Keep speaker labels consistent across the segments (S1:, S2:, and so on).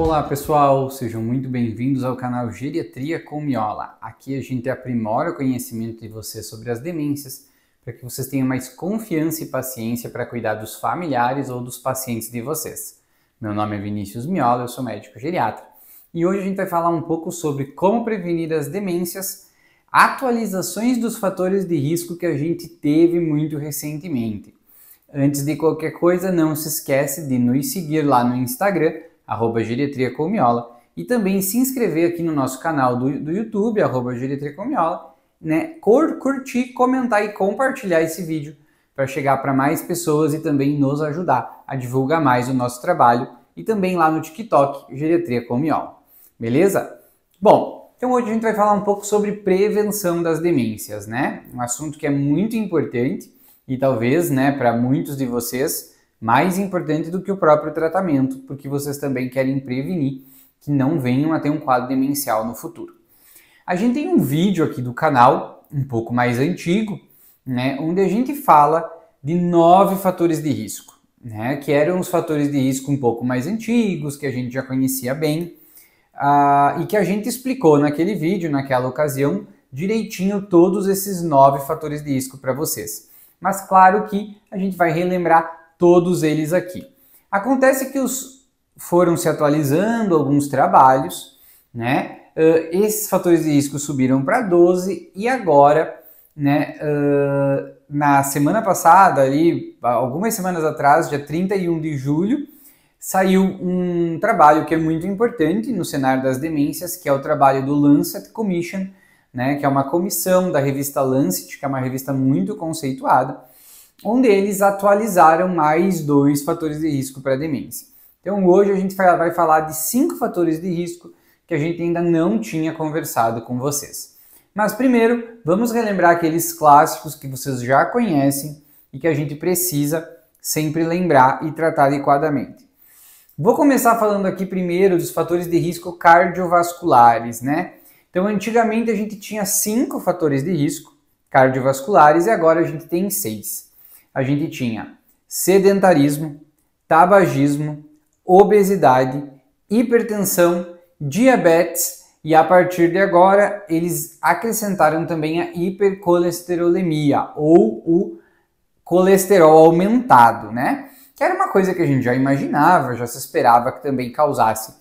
S1: Olá pessoal, sejam muito bem-vindos ao canal Geriatria com Miola. Aqui a gente aprimora o conhecimento de vocês sobre as demências para que vocês tenham mais confiança e paciência para cuidar dos familiares ou dos pacientes de vocês. Meu nome é Vinícius Miola, eu sou médico geriatra e hoje a gente vai falar um pouco sobre como prevenir as demências, atualizações dos fatores de risco que a gente teve muito recentemente. Antes de qualquer coisa, não se esquece de nos seguir lá no Instagram, @geriatriacomiola, e também se inscrever aqui no nosso canal do YouTube, @geriatriacomiola, né? Curtir, comentar e compartilhar esse vídeo para chegar para mais pessoas e também nos ajudar a divulgar mais o nosso trabalho, e também lá no TikTok, Geriatria com Miola. Beleza? Bom, então hoje a gente vai falar um pouco sobre prevenção das demências, né? Um assunto que é muito importante e talvez, né, para muitos de vocês, mais importante do que o próprio tratamento, porque vocês também querem prevenir que não venham a ter um quadro demencial no futuro. A gente tem um vídeo aqui do canal, um pouco mais antigo, né, onde a gente fala de 9 fatores de risco, né, que eram os fatores de risco um pouco mais antigos, que a gente já conhecia bem, e que a gente explicou naquele vídeo, naquela ocasião, direitinho todos esses 9 fatores de risco para vocês. Mas claro que a gente vai relembrar todos eles aqui. Acontece que foram se atualizando alguns trabalhos, né? Esses fatores de risco subiram para 12 e agora, né, na semana passada, ali, algumas semanas atrás, dia 31 de julho, saiu um trabalho que é muito importante no cenário das demências, que é o trabalho do Lancet Commission, né, que é uma comissão da revista Lancet, que é uma revista muito conceituada, onde eles atualizaram mais 2 fatores de risco para a demência. Então hoje a gente vai falar de 5 fatores de risco que a gente ainda não tinha conversado com vocês. Mas primeiro, vamos relembrar aqueles clássicos que vocês já conhecem e que a gente precisa sempre lembrar e tratar adequadamente. Vou começar falando aqui primeiro dos fatores de risco cardiovasculares, né? Então, antigamente a gente tinha 5 fatores de risco cardiovasculares e agora a gente tem 6. A gente tinha sedentarismo, tabagismo, obesidade, hipertensão, diabetes e a partir de agora eles acrescentaram também a hipercolesterolemia ou o colesterol aumentado, né? Que era uma coisa que a gente já imaginava, já se esperava que também causasse,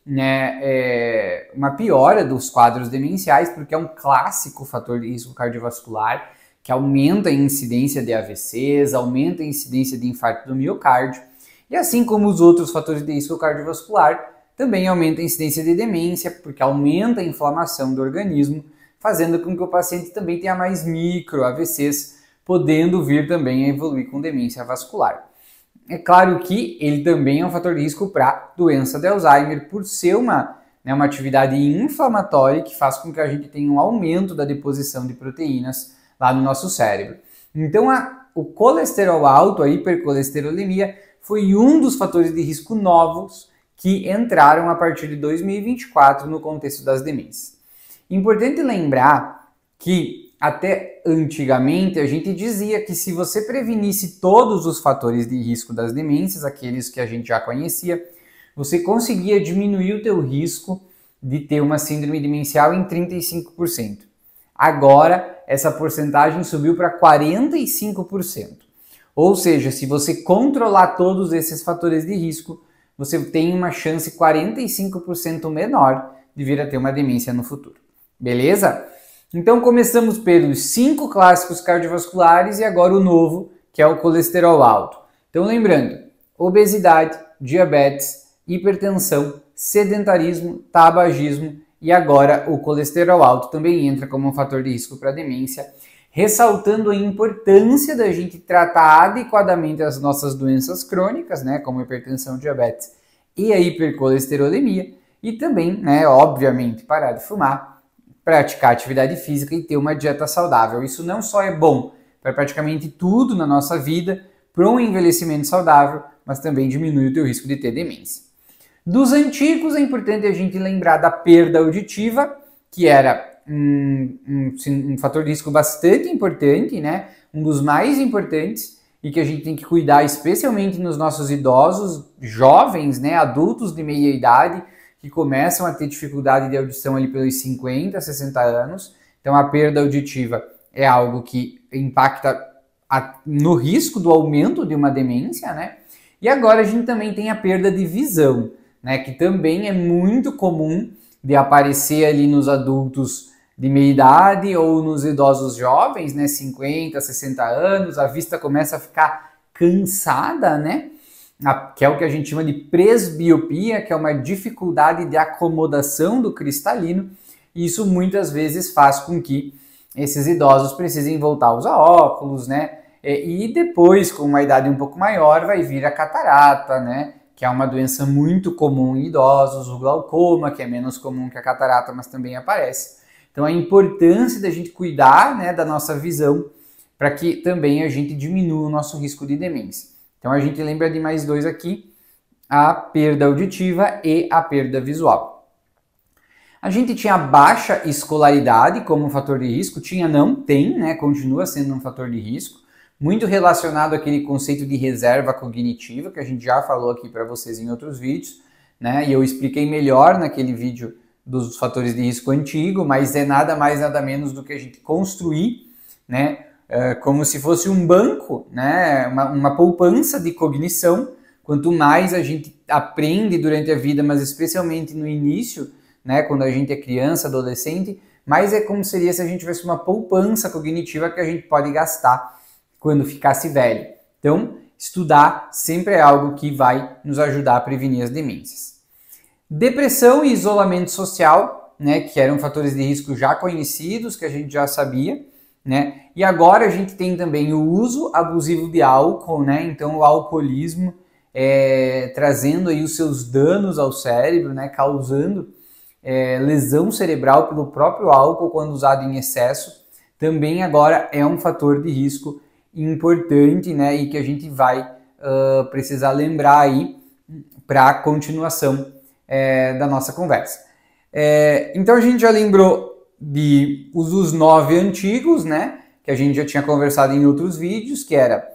S1: né, uma piora dos quadros demenciais, porque é um clássico fator de risco cardiovascular que aumenta a incidência de AVCs, aumenta a incidência de infarto do miocárdio, e assim como os outros fatores de risco cardiovascular, também aumenta a incidência de demência, porque aumenta a inflamação do organismo, fazendo com que o paciente também tenha mais micro AVCs, podendo vir também a evoluir com demência vascular. É claro que ele também é um fator de risco para doença de Alzheimer, por ser uma atividade inflamatória que faz com que a gente tenha um aumento da deposição de proteínas lá no nosso cérebro. Então, o colesterol alto, a hipercolesterolemia, foi um dos fatores de risco novos que entraram a partir de 2024 no contexto das demências. Importante lembrar que até antigamente a gente dizia que se você prevenisse todos os fatores de risco das demências, aqueles que a gente já conhecia, você conseguia diminuir o teu risco de ter uma síndrome demencial em 35%. Agora, essa porcentagem subiu para 45%. Ou seja, se você controlar todos esses fatores de risco, você tem uma chance 45% menor de vir a ter uma demência no futuro. Beleza? Então começamos pelos 5 clássicos cardiovasculares e agora o novo, que é o colesterol alto. Então lembrando, obesidade, diabetes, hipertensão, sedentarismo, tabagismo e agora o colesterol alto também entra como um fator de risco para demência, ressaltando a importância da gente tratar adequadamente as nossas doenças crônicas, né, como hipertensão, diabetes e a hipercolesterolemia, e também, né, obviamente, parar de fumar, praticar atividade física e ter uma dieta saudável. Isso não só é bom para praticamente tudo na nossa vida, para um envelhecimento saudável, mas também diminui o teu risco de ter demência. Dos antigos é importante a gente lembrar da perda auditiva, que era um fator de risco bastante importante, né? Um dos mais importantes e que a gente tem que cuidar especialmente nos nossos idosos, jovens, né? Adultos de meia idade, que começam a ter dificuldade de audição ali pelos 50, 60 anos. Então a perda auditiva é algo que impacta no risco do aumento de uma demência, né? E agora a gente também tem a perda de visão, né? Que também é muito comum de aparecer ali nos adultos de meia idade ou nos idosos jovens, né? 50, 60 anos, a vista começa a ficar cansada, né? Que é o que a gente chama de presbiopia, que é uma dificuldade de acomodação do cristalino, e isso muitas vezes faz com que esses idosos precisem voltar a usar óculos, né? E depois, com uma idade um pouco maior, vai vir a catarata, né? Que é uma doença muito comum em idosos, o glaucoma, que é menos comum que a catarata, mas também aparece. Então a importância da gente cuidar, né, da nossa visão, para que também a gente diminua o nosso risco de demência. Então a gente lembra de mais dois aqui, a perda auditiva e a perda visual. A gente tinha baixa escolaridade como fator de risco, tem, né, continua sendo um fator de risco, muito relacionado àquele conceito de reserva cognitiva, que a gente já falou aqui para vocês em outros vídeos, né, e eu expliquei melhor naquele vídeo dos fatores de risco antigo, mas é nada mais, nada menos do que a gente construir, né, como se fosse um banco, né, uma poupança de cognição. Quanto mais a gente aprende durante a vida, mas especialmente no início, né, quando a gente é criança, adolescente, mais é como seria se a gente tivesse uma poupança cognitiva que a gente pode gastar quando ficasse velho. Então, estudar sempre é algo que vai nos ajudar a prevenir as demências. Depressão e isolamento social, né, que eram fatores de risco já conhecidos, que a gente já sabia, né? E agora a gente tem também o uso abusivo de álcool, né? Então o alcoolismo trazendo aí os seus danos ao cérebro, né? Causando lesão cerebral pelo próprio álcool quando usado em excesso, também agora é um fator de risco importante, né? E que a gente vai precisar lembrar aí para a continuação da nossa conversa. Então a gente já lembrou dos 9 antigos, né, que a gente já tinha conversado em outros vídeos, que era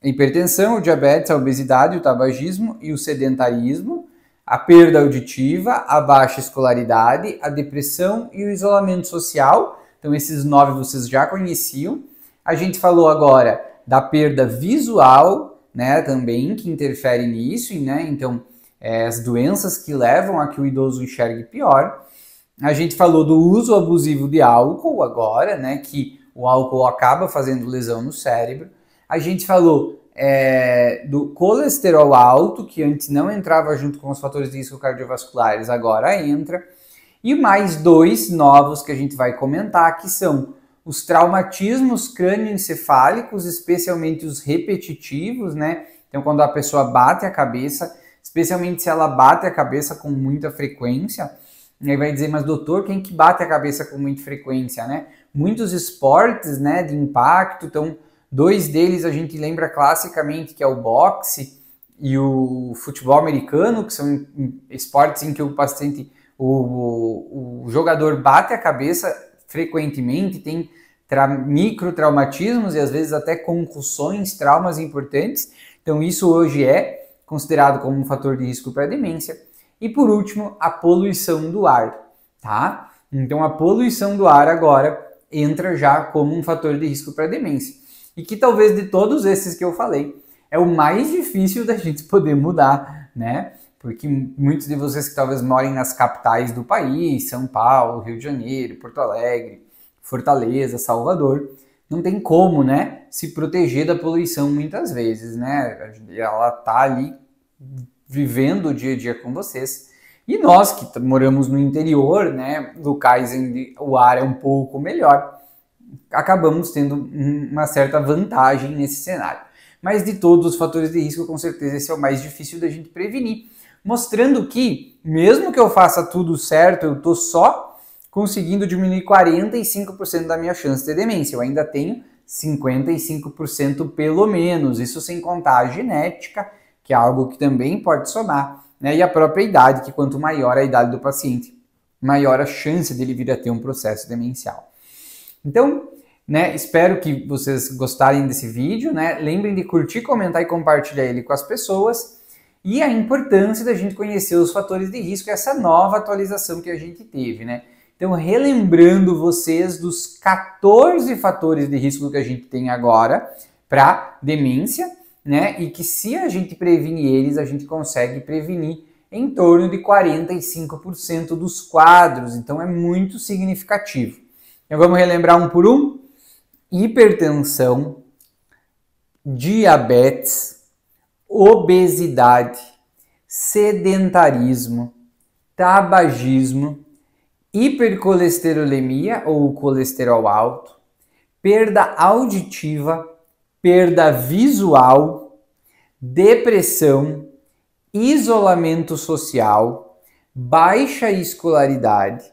S1: a hipertensão, o diabetes, a obesidade, o tabagismo e o sedentarismo, a perda auditiva, a baixa escolaridade, a depressão e o isolamento social. Então esses 9 vocês já conheciam. A gente falou agora da perda visual, né, também, que interfere nisso, né, então as doenças que levam a que o idoso enxergue pior. A gente falou do uso abusivo de álcool agora, né, que o álcool acaba fazendo lesão no cérebro. A gente falou do colesterol alto, que antes não entrava junto com os fatores de risco cardiovasculares, agora entra. E mais 2 novos que a gente vai comentar, que são os traumatismos crânioencefálicos, especialmente os repetitivos, né? Então quando a pessoa bate a cabeça, especialmente se ela bate a cabeça com muita frequência, aí vai dizer, mas doutor, quem que bate a cabeça com muita frequência, né? Muitos esportes, né, de impacto, então 2 deles a gente lembra classicamente, que é o boxe e o futebol americano, que são esportes em que o jogador bate a cabeça frequentemente, tem microtraumatismos e às vezes até concussões, traumas importantes. Então isso hoje é considerado como um fator de risco para demência. E por último, a poluição do ar, tá? Então a poluição do ar agora entra já como um fator de risco para demência. E que talvez de todos esses que eu falei, é o mais difícil da gente poder mudar, né? Porque muitos de vocês que talvez morem nas capitais do país, São Paulo, Rio de Janeiro, Porto Alegre, Fortaleza, Salvador, não tem como, né, se proteger da poluição muitas vezes, né? Ela tá ali vivendo o dia a dia com vocês. E nós que moramos no interior, né, locais onde o ar é um pouco melhor, acabamos tendo uma certa vantagem nesse cenário. Mas de todos os fatores de risco, com certeza esse é o mais difícil da gente prevenir, mostrando que, mesmo que eu faça tudo certo, eu estou só conseguindo diminuir 45% da minha chance de ter demência. Eu ainda tenho 55% pelo menos, isso sem contar a genética, que é algo que também pode somar, né? E a própria idade, que quanto maior a idade do paciente, maior a chance dele vir a ter um processo demencial. Então, né, espero que vocês gostarem desse vídeo, né? Lembrem de curtir, comentar e compartilhar ele com as pessoas. e a importância da gente conhecer os fatores de risco, essa nova atualização que a gente teve, né? Então, relembrando vocês dos 14 fatores de risco que a gente tem agora para demência, né? E que se a gente prevenir eles, a gente consegue prevenir em torno de 45% dos quadros. Então, é muito significativo. Então, vamos relembrar um por um? Hipertensão, diabetes, obesidade, sedentarismo, tabagismo, hipercolesterolemia ou colesterol alto, perda auditiva, perda visual, depressão, isolamento social, baixa escolaridade,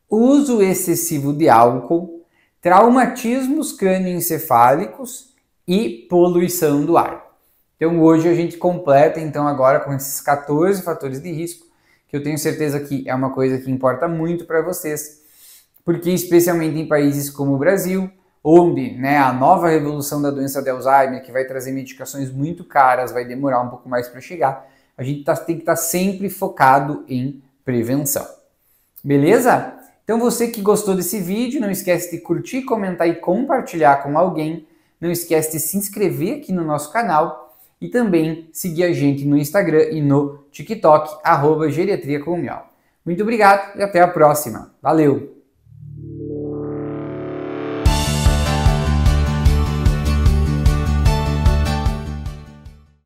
S1: uso excessivo de álcool, traumatismos crânioencefálicos e poluição do ar. Então hoje a gente completa então agora com esses 14 fatores de risco, que eu tenho certeza que é uma coisa que importa muito para vocês, porque especialmente em países como o Brasil, onde, né, a nova revolução da doença de Alzheimer, que vai trazer medicações muito caras, vai demorar um pouco mais para chegar, a gente tem que estar sempre focado em prevenção. Beleza? Então você que gostou desse vídeo, não esquece de curtir, comentar e compartilhar com alguém. Não esquece de se inscrever aqui no nosso canal e também seguir a gente no Instagram e no TikTok, @geriatriacommiol. Muito obrigado e até a próxima. Valeu!